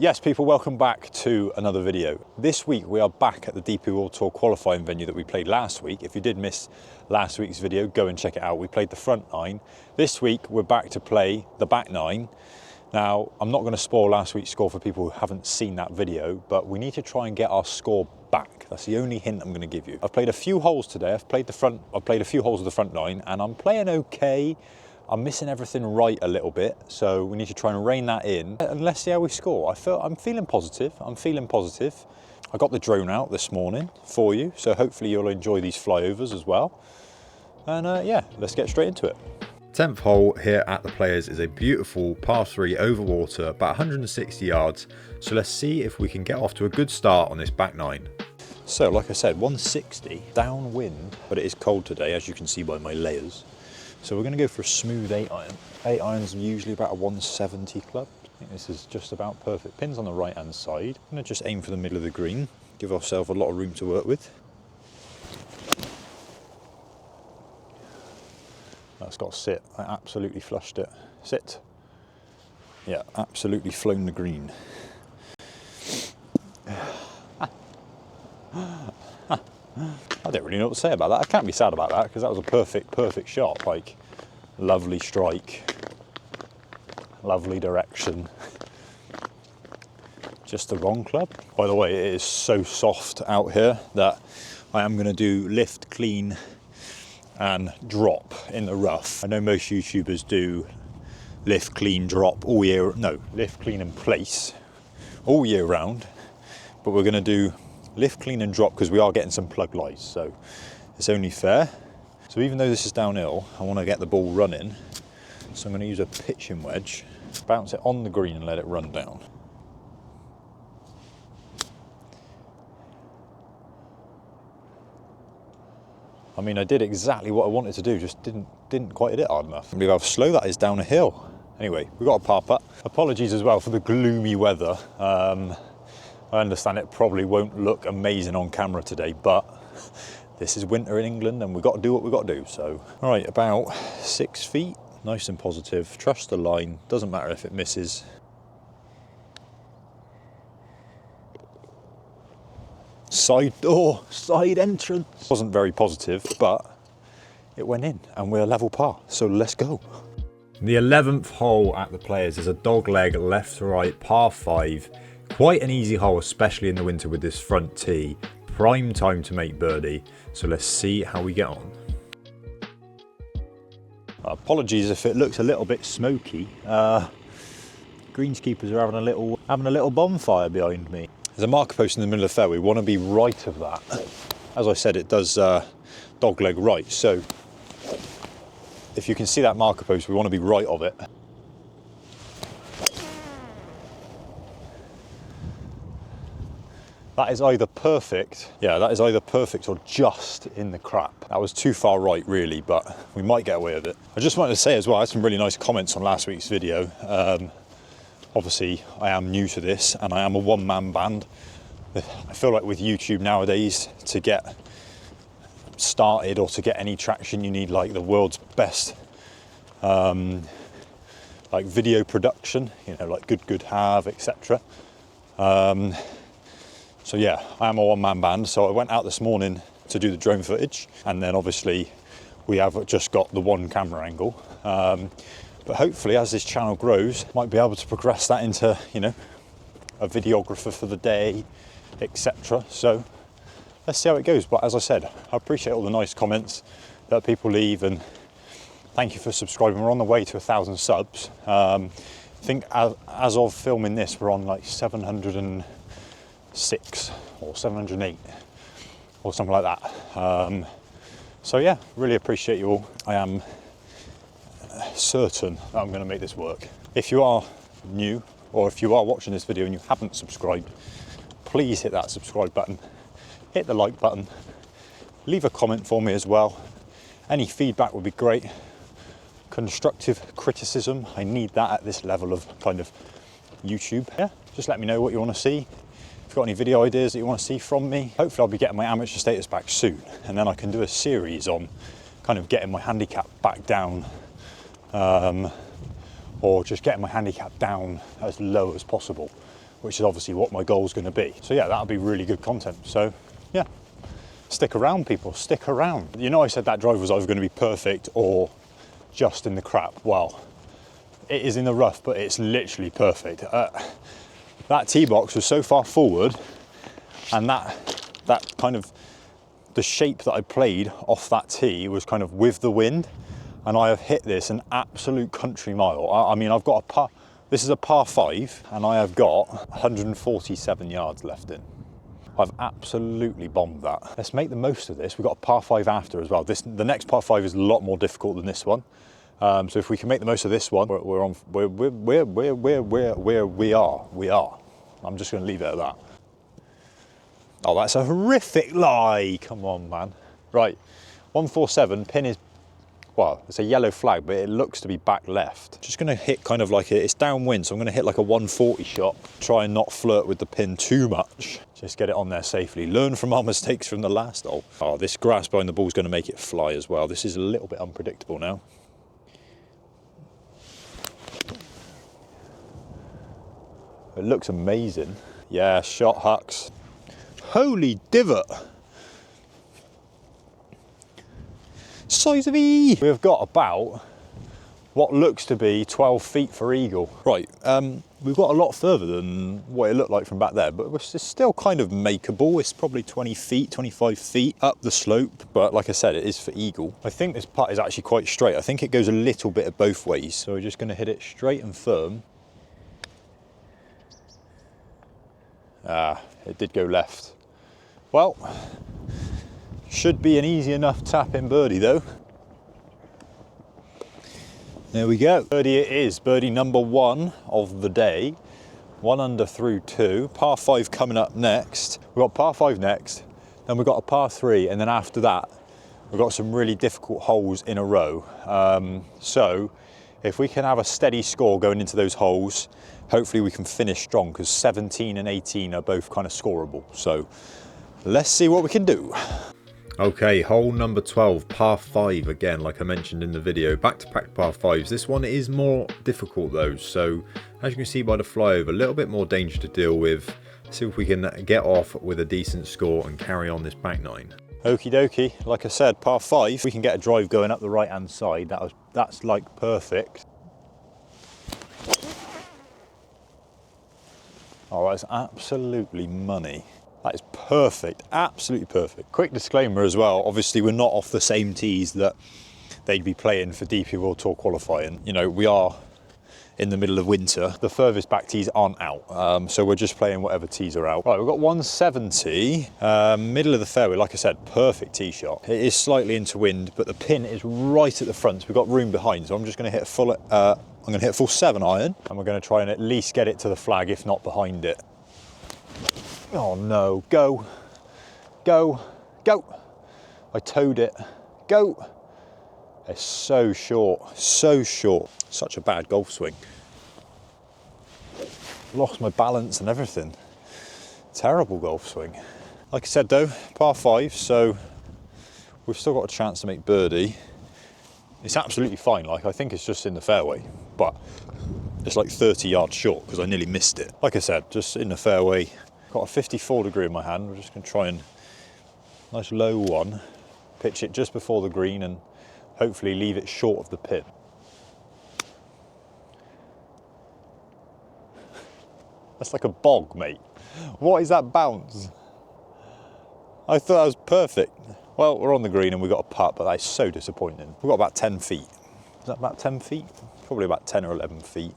Yes, people, welcome back to another video. This week we are back at the DP World Tour qualifying venue that we played last week. If you did miss last week's video, go and check it out. We played the front nine. This week we're back to play the back nine. Now, I'm not going to spoil last week's score for people who haven't seen that video, but we need to try and get our score back. That's the only hint I'm going to give you. I've played a few holes today. I've played a few holes of the front nine, and I'm playing okay. I'm missing everything right a little bit, so we need to try and rein that in. And let's see how we score. I'm feeling positive. I got the drone out this morning for you, so hopefully you'll enjoy these flyovers as well. And yeah, let's get straight into it. 10th hole here at the Players is a beautiful par 3 over water, about 160 yards. So let's see if we can get off to a good start on this back nine. So like I said, 160, downwind, but it is cold today, as you can see by my layers. So we're going to go for a smooth 8 iron. 8 irons are usually about a 170 club. I think this is just about perfect. Pins on the right hand side. I'm going to just aim for the middle of the green, give ourselves a lot of room to work with. That's got to sit. I absolutely flushed it. Sit. Yeah, absolutely flown the green. I don't really know what to say about that. I can't be sad about that because that was a perfect shot. Like, lovely strike, lovely direction. Just the wrong club. By the way, it is so soft out here that I am going to do lift, clean and drop in the rough. I know most YouTubers do lift, clean, drop all year. No, lift, clean and place all year round. But we're going to do lift, clean and drop because we are getting some plug lies, so it's only fair. So even though this is downhill, I want to get the ball running, so I'm going to use a pitching wedge, bounce it on the green and let it run down. I mean, I did exactly what I wanted to do, just didn't quite hit it hard enough. I believe how slow that is down a hill. Anyway, we've got a par putt. Apologies as well for the gloomy weather. I understand it probably won't look amazing on camera today, but this is winter in England and we've got to do what we've got to do. So, all right, about 6 feet, nice and positive. Trust the line, doesn't matter if it misses. Side door, side entrance. Wasn't very positive, but it went in and we're level par, so let's go. The 11th hole at the Players is a dog leg left to right par 5. Quite an easy hole, especially in the winter with this front tee. Prime time to make birdie, so let's see how we get on. Apologies if it looks a little bit smoky. Greenskeepers are having a little bonfire behind me. There's a marker post in the middle of the fairway. We want to be right of that. As I said, it does dog leg right, so if you can see that marker post, we want to be right of it. That is either perfect, yeah, that is either perfect or just in the crap. That was too far right, really, but we might get away with it. I just wanted to say as well, I had some really nice comments on last week's video. Obviously, I am new to this, and I am a one-man band. I feel like with YouTube nowadays, to get started or to get any traction, you need like the world's best like video production, you know, like Good Have, etc. So yeah, I am a one-man band, so I went out this morning to do the drone footage, and then obviously we have just got the one camera angle. But hopefully as this channel grows, might be able to progress that into, you know, a videographer for the day, etc. So let's see how it goes. But as I said, I appreciate all the nice comments that people leave, and thank you for subscribing. We're on the way to 1,000 subs. I think as of filming this, we're on like 706 or 708 or something like that. So yeah, really appreciate you all. I am certain that I'm going to make this work. If you are new, or if you are watching this video and you haven't subscribed, please hit that subscribe button, hit the like button, leave a comment for me as well. Any feedback would be great. Constructive criticism, I need that at this level of kind of YouTube. Yeah, just let me know what you want to see. If you've got any video ideas that you want to see from me, hopefully I'll be getting my amateur status back soon, and then I can do a series on kind of getting my handicap back down, or just getting my handicap down as low as possible. which is obviously what my goal is going to be. So yeah, that'll be really good content. So yeah, stick around, people, stick around. You know, I said that drive was either going to be perfect or just in the crap. Well, it is in the rough, but it's literally perfect. That tee box was so far forward, and that kind of, the shape that I played off that tee was kind of with the wind, and I have hit this an absolute country mile. I mean, I've got a par, this is a par 5, and I have got 147 yards left in. I've absolutely bombed that. Let's make the most of this. We've got a par 5 after as well. The next par 5 is a lot more difficult than this one. So if we can make the most of this one, we are. I'm just going to leave it at that. Oh, that's a horrific lie. Come on, man. Right, 147, pin is, well, it's a yellow flag, but it looks to be back left. Just going to hit kind of like it's downwind, so I'm going to hit like a 140 shot. Try and not flirt with the pin too much. Just get it on there safely. Learn from our mistakes from the last hole. Oh, this grass behind the ball is going to make it fly as well. This is a little bit unpredictable now. It looks amazing. Yeah, shot, Hux. Holy divot. Size of E. We've got about what looks to be 12 feet for eagle. Right, we've got a lot further than what it looked like from back there, but it's still kind of makeable. It's probably 20 feet, 25 feet up the slope, but like I said, it is for eagle. I think this putt is actually quite straight. I think it goes a little bit of both ways, so we're just going to hit it straight and firm. Ah, it did go left. Well, should be an easy enough tap in birdie though. There we go. Birdie it is. Birdie number 1 of the day. 1 under through 2. Par 5 coming up next. We've got par 5 next. Then we've got a par 3. And then after that, we've got some really difficult holes in a row. So if we can have a steady score going into those holes, hopefully we can finish strong, because 17 and 18 are both kind of scoreable. So let's see what we can do. Okay, hole number 12, par 5 again, like I mentioned in the video. Back-to-back par 5s. This one is more difficult though, so as you can see by the flyover, a little bit more danger to deal with. See if we can get off with a decent score and carry on this back 9. Okie dokie, like I said, par 5. We can get a drive going up the right-hand side. That's like perfect. Oh, that's absolutely money. That is perfect, absolutely perfect. Quick disclaimer as well, obviously we're not off the same tees that they'd be playing for DP World Tour qualifying. You know, we are in the middle of winter. The furthest back tees aren't out, so we're just playing whatever tees are out. Right, we've got 170, middle of the fairway, like I said, perfect tee shot. It is slightly into wind, but the pin is right at the front, so we've got room behind, so I'm just gonna hit a full, I'm gonna hit a full 7 iron, and we're gonna try and at least get it to the flag, if not behind it. Oh no, go, go, go. I towed it, go. It's so short, so short. Such a bad golf swing. Lost my balance and everything. Terrible golf swing. Like I said though, par 5, so we've still got a chance to make birdie. It's absolutely fine, like I think it's just in the fairway, but it's like 30 yards short because I nearly missed it. Like I said, just in the fairway. Got a 54 degree in my hand. We're just going to try and nice low one, pitch it just before the green and hopefully leave it short of the pin. That's like a bog, mate. What is that bounce? I thought that was perfect. Well, we're on the green and we've got a putt, but that is so disappointing. We've got about 10 feet. Is that about 10 feet? Probably about 10 or 11 feet,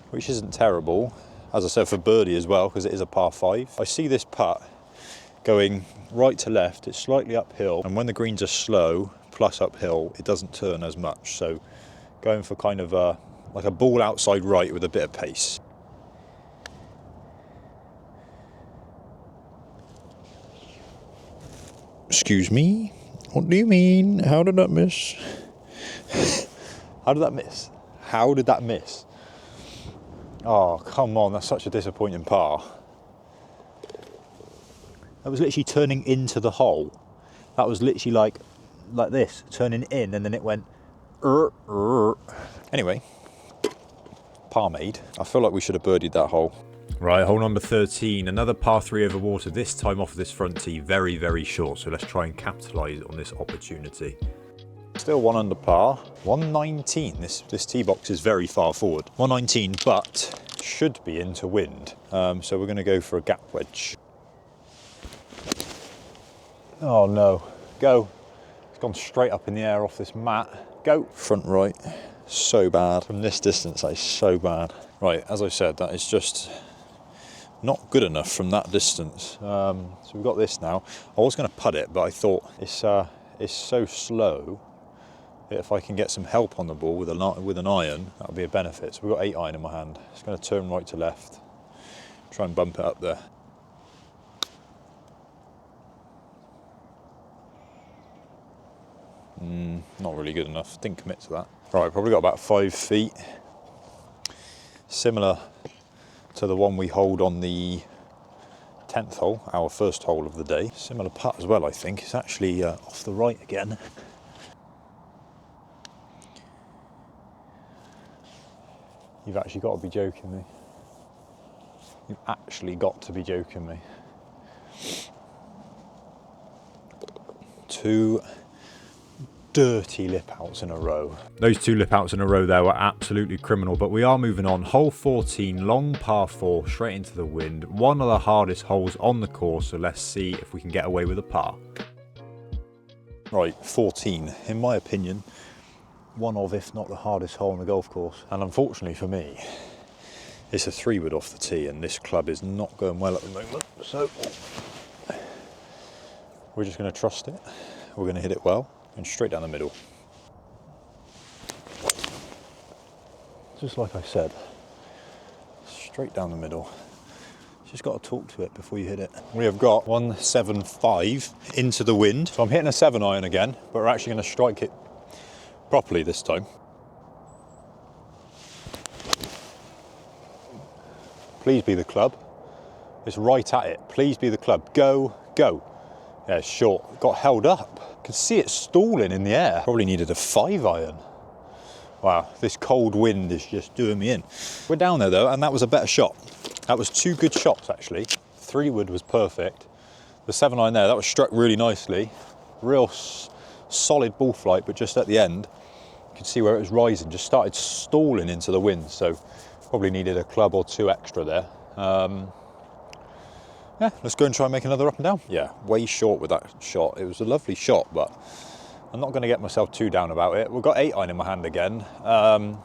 which isn't terrible. As I said, for birdie as well, because it is a par 5. I see this putt going right to left. It's slightly uphill, and when the greens are slow plus uphill, it doesn't turn as much. So going for kind of like a ball outside right with a bit of pace. Excuse me? What do you mean? How did that miss? How did that miss? How did that miss? Oh, come on, that's such a disappointing par. That was literally turning into the hole. That was literally like this, turning in, and then it went... Anyway, par made. I feel like we should have birdied that hole. Right, hole number 13, another par 3 over water, this time off of this front tee, very, very short, so let's try and capitalise on this opportunity. Still 1 under par, 119. This tee box is very far forward. 119, but should be into wind. So we're going to go for a gap wedge. Oh no, go. It's gone straight up in the air off this mat. Go. Front right, so bad. From this distance, that is so bad. Right, as I said, that is just not good enough from that distance. So we've got this now. I was going to putt it, but I thought it's so slow that if I can get some help on the ball with an iron, that'll be a benefit. So we've got 8 iron in my hand. It's going to turn right to left. Try and bump it up there. Not really good enough. Didn't commit to that. Right, probably got about 5 feet. Similar to the one we hold on the 10th hole, our first hole of the day. Similar putt as well, I think. It's actually off the right again. You've actually got to be joking me. You've actually got to be joking me. 2 dirty lip outs in a row. Those 2 lip outs in a row there were absolutely criminal, but we are moving on. Hole 14, long par 4, straight into the wind. One of the hardest holes on the course, so let's see if we can get away with a par. Right, 14, in my opinion, one of, if not the hardest hole on the golf course. And unfortunately for me, it's a 3-wood off the tee, and this club is not going well at the moment. So we're just going to trust it. We're going to hit it well. And straight down the middle. Just like I said, straight down the middle. Just got to talk to it before you hit it. We have got 175 into the wind. So I'm hitting a 7 iron again, but we're actually going to strike it properly this time. Please be the club. It's right at it. Please be the club. Go, go. Yeah, it's short. Got held up. Could see it stalling in the air. Probably needed a 5 iron. Wow, this cold wind is just doing me in. We're down there though, and that was a better shot. That was 2 good shots actually. 3-wood was perfect. The 7 iron there, that was struck really nicely. Real solid ball flight, but just at the end, you could see where it was rising, just started stalling into the wind. So probably needed a club or 2 extra there. Yeah, let's go and try and make another up and down. Yeah, way short with that shot. It was a lovely shot, but I'm not going to get myself too down about it. We've got 8 iron in my hand again. Going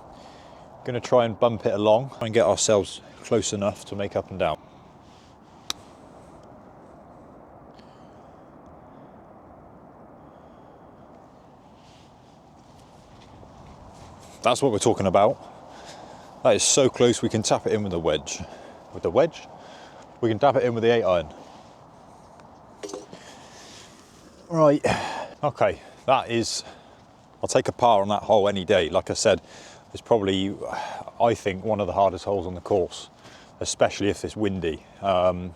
to try and bump it along and get ourselves close enough to make up and down. That's what we're talking about. That is so close we can tap it in with a wedge. With the wedge? We can tap it in with the 8 iron. Right, okay, that is, I'll take a par on that hole any day. Like I said, it's probably, I think, one of the hardest holes on the course, especially if it's windy. So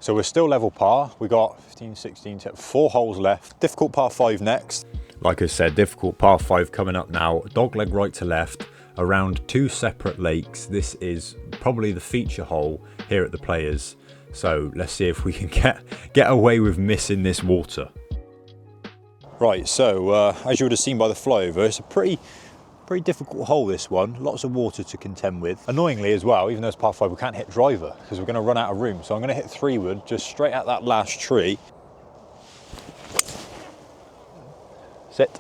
we're still level par. We got 15, 16, 4 holes left. Difficult par 5 next. Like I said, difficult par 5 coming up now. Dogleg right to left, around 2 separate lakes. This is probably the feature hole here at the Players. So let's see if we can get away with missing this water. Right, so as you would have seen by the flyover, it's a pretty difficult hole, this one. Lots of water to contend with. Annoyingly as well, even though it's par 5, we can't hit driver because we're going to run out of room. So I'm going to hit 3-wood just straight at that last tree. Sit.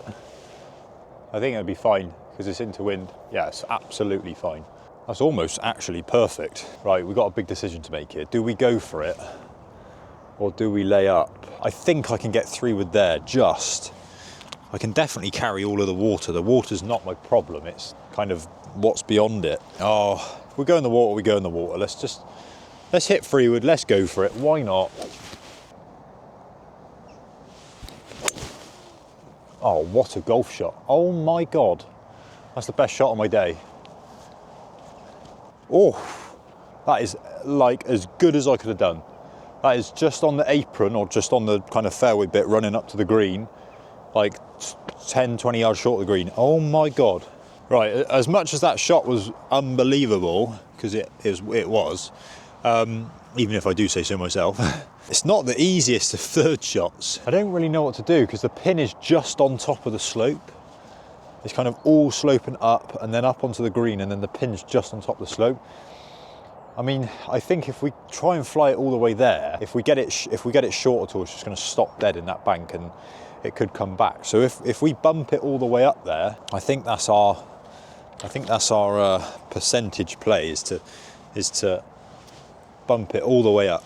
I think it'll be fine because it's into wind. Yeah, it's absolutely fine. That's almost actually perfect. Right, we've got a big decision to make here. Do we go for it or do we lay up? I think I can get 3-wood there, just. I can definitely carry all of the water. The water's not my problem. It's kind of what's beyond it. Oh, we go in the water, we go in the water. Let's hit 3-wood, let's go for it. Why not? Oh, what a golf shot. Oh my God. That's the best shot of my day. Oh, that is like as good as I could have done. That is just on the apron or just on the kind of fairway bit running up to the green, like 10, 20 yards short of the green. Oh my God. Right, as much as that shot was unbelievable, because it was, even if I do say so myself. It's not the easiest of third shots. I don't really know what to do because the pin is just on top of the slope. It's kind of all sloping up and then up onto the green, and then the pin's just on top of the slope. I mean, I think if we try and fly it all the way there, if we get it short at all, it's just going to stop dead in that bank and it could come back. So if we bump it all the way up there, I think that's our percentage play is to bump it all the way up.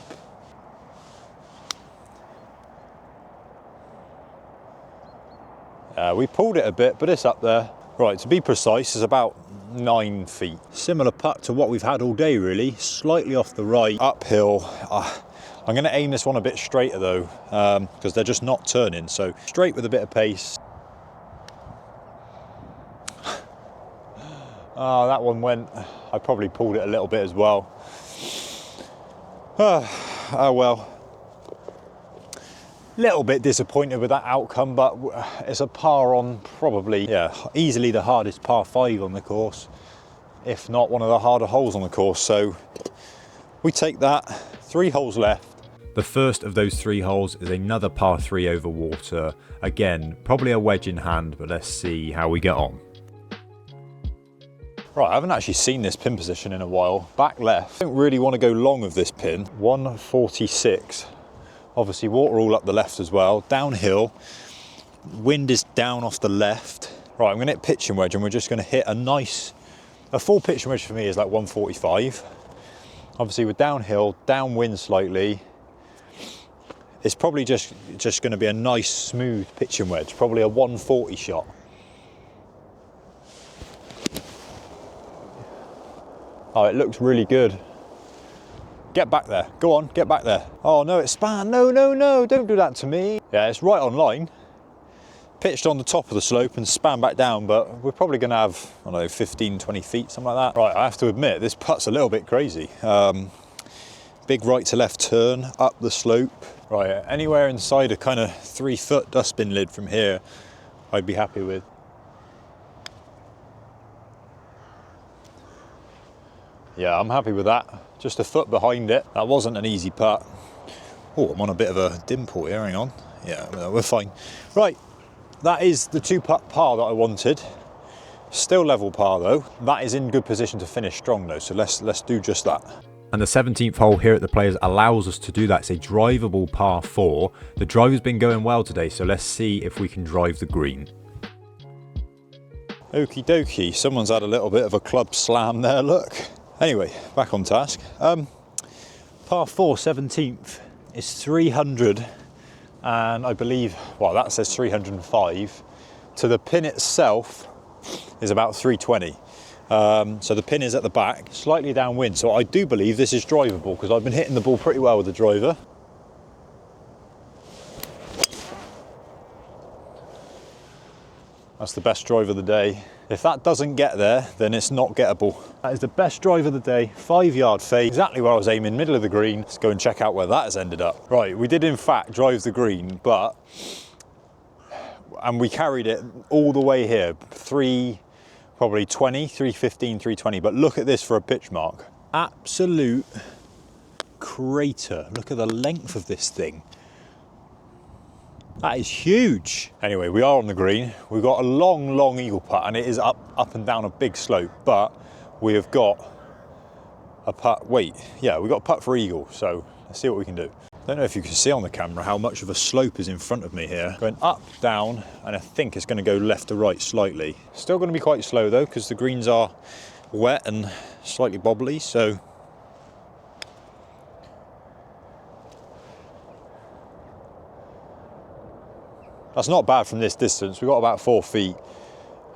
We pulled it a bit, but it's up there. Right, to be precise, it's about 9 feet. Similar putt to what we've had all day, really. Slightly off the right, uphill. I'm going to aim this one a bit straighter though, because they're just not turning. So straight with a bit of pace. Oh, that one went. I probably pulled it a little bit as well. Oh well. Little bit disappointed with that outcome, but it's a par on probably, yeah, easily the hardest par 5 on the course, if not one of the harder holes on the course. So we take that. 3 holes left. The first of those 3 holes is another par 3 over water. Again, probably a wedge in hand, but let's see how we get on. Right, I haven't actually seen this pin position in a while. Back left. I don't really want to go long with this pin. 146. Obviously water all up the left as well. Downhill. Wind is down off the left. Right, I'm going to hit pitching wedge and we're just going to hit a full pitching wedge for me is like 145. Obviously we're downhill, downwind slightly. It's probably just going to be a nice smooth pitching wedge, probably a 140 shot. Oh, it looks really good. Get back there. Go on, get back there. Oh no, it's span. No, no, no, don't do that to me. Yeah, it's right on line. Pitched on the top of the slope and span back down, but we're probably going to have, I don't know, 15, 20 feet, something like that. Right, I have to admit, this putt's a little bit crazy. Big right to left turn, up the slope. Right, anywhere inside a kind of 3-foot dustbin lid from here, I'd be happy with. Yeah, I'm happy with that. Just a foot behind it. That wasn't an easy putt. Oh, I'm on a bit of a dimple here, hang on. Yeah, we're fine. Right, that is the 2-putt par that I wanted. Still level par though. That is in good position to finish strong though, so let's do just that. And the 17th hole here at the Players allows us to do that. It's a drivable par 4. The drive has been going well today, so let's see if we can drive the green. Okie dokie, someone's had a little bit of a club slam there, look. Anyway, back on task. Par 4, 17th is 300, and I believe, well, that says 305. To the pin itself is about 320. So the pin is at the back, slightly downwind. So I do believe this is drivable because I've been hitting the ball pretty well with the driver. That's the best drive of the day. If that doesn't get there, then it's not gettable. That is the best drive of the day. 5-yard fade, exactly where I was aiming, middle of the green. Let's go and check out where that has ended up. Right, we did in fact drive the green, and we carried it all the way here. Probably 20, 315, 320. But look at this for a pitch mark. Absolute crater. Look at the length of this thing. That is huge. Anyway, we are on the green. We've got a long, long eagle putt, and it is up and down a big slope, but we have got a putt. Wait, yeah, we've got a putt for eagle, so let's see what we can do. Don't know if you can see on the camera how much of a slope is in front of me here. Going up, down, and I think it's going to go left to right slightly. Still going to be quite slow though, because the greens are wet and slightly bobbly, so. That's not bad from this distance. We've got about 4 feet,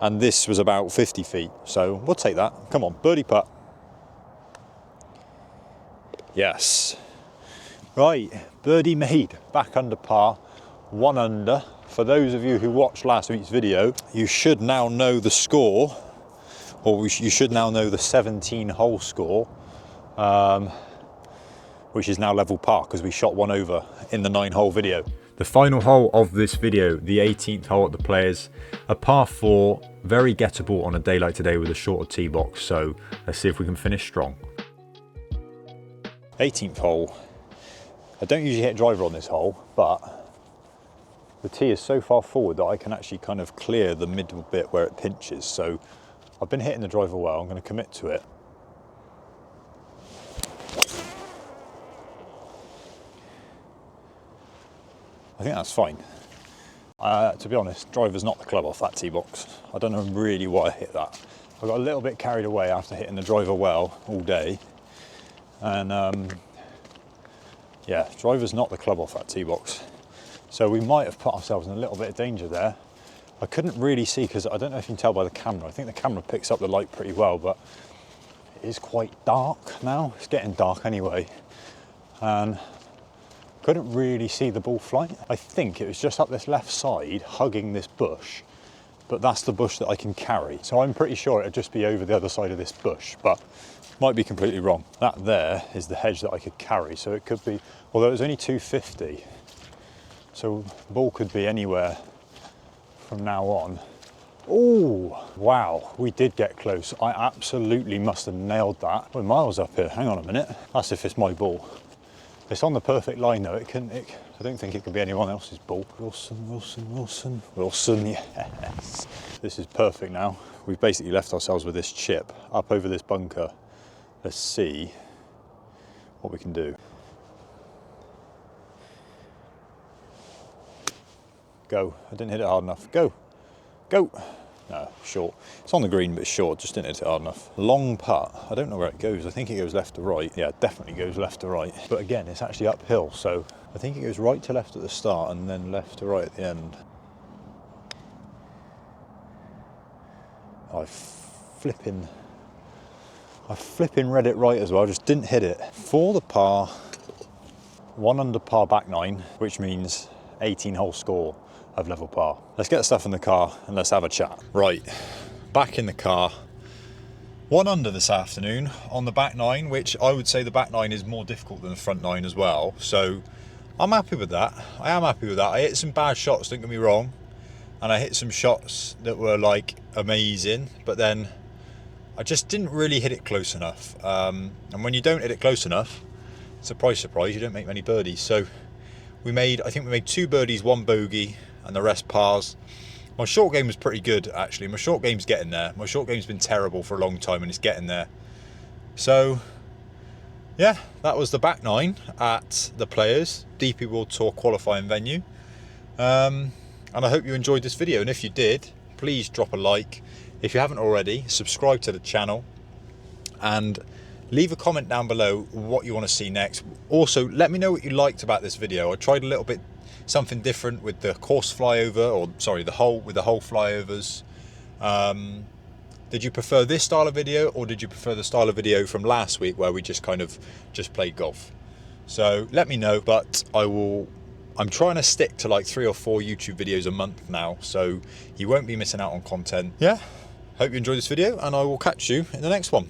and this was about 50 feet. So we'll take that. Come on, birdie putt. Yes. Right, birdie made. Back under par, 1 under. For those of you who watched last week's video, you should now know the score, or you should now know the 17-hole score, which is now level par because we shot 1 over in the 9-hole video. The final hole of this video, the 18th hole at the Players, a par 4, very gettable on a day like today with a shorter tee box, so let's see if we can finish strong. 18th hole. I don't usually hit driver on this hole, but the tee is so far forward that I can actually kind of clear the middle bit where it pinches. So I've been hitting the driver well. I'm going to commit to it. I think that's fine. To be honest, driver's not the club off that tee box. I don't know really why I hit that. I got a little bit carried away after hitting the driver well all day. And yeah, driver's not the club off that tee box. So we might have put ourselves in a little bit of danger there. I couldn't really see, because I don't know if you can tell by the camera. I think the camera picks up the light pretty well, but it is quite dark now. It's getting dark anyway. And couldn't really see the ball flight. I think it was just up this left side, hugging this bush, but that's the bush that I can carry. So I'm pretty sure it'd just be over the other side of this bush, but might be completely wrong. That there is the hedge that I could carry, so it could be, although it was only 250, so the ball could be anywhere from now on. Oh, wow, we did get close. I absolutely must have nailed that. We're miles up here, hang on a minute. That's if it's my ball. It's on the perfect line though. I don't think it could be anyone else's ball. Wilson, yes. This is perfect now. We've basically left ourselves with this chip up over this bunker. Let's see what we can do. Go. I didn't hit it hard enough. Go. Go. No, short. It's on the green, but short. Just didn't hit it hard enough. Long putt. I don't know where it goes. I think it goes left to right. Yeah, it definitely goes left to right. But again, it's actually uphill, so I think it goes right to left at the start and then left to right at the end. I flipping read it right as well. Just didn't hit it. For the par, 1 under par back 9, which means 18-hole score of level par. Let's get the stuff in the car and let's have a chat. Right, back in the car. 1 under this afternoon on the back 9, which I would say the back 9 is more difficult than the front 9 as well. So I'm happy with that. I am happy with that. I hit some bad shots, don't get me wrong. And I hit some shots that were like amazing, but then I just didn't really hit it close enough. And when you don't hit it close enough, surprise, surprise, you don't make many birdies. So I think we made 2 birdies, 1 bogey, and the rest pars. My short game was pretty good, actually. My short game's getting there. My short game's been terrible for a long time, and it's getting there. So, yeah, that was the back 9 at the Players DP World Tour qualifying venue. And I hope you enjoyed this video. And if you did, please drop a like. If you haven't already, subscribe to the channel. And leave a comment down below what you want to see next. Also, let me know what you liked about this video. I tried a little bit something different with the course flyover, or sorry, the hole flyovers. Did you prefer this style of video, or did you prefer the style of video from last week where we just played golf? So let me know, but I'm trying to stick to like 3 or 4 YouTube videos a month now, so you won't be missing out on content. Yeah, hope you enjoyed this video, and I will catch you in the next one.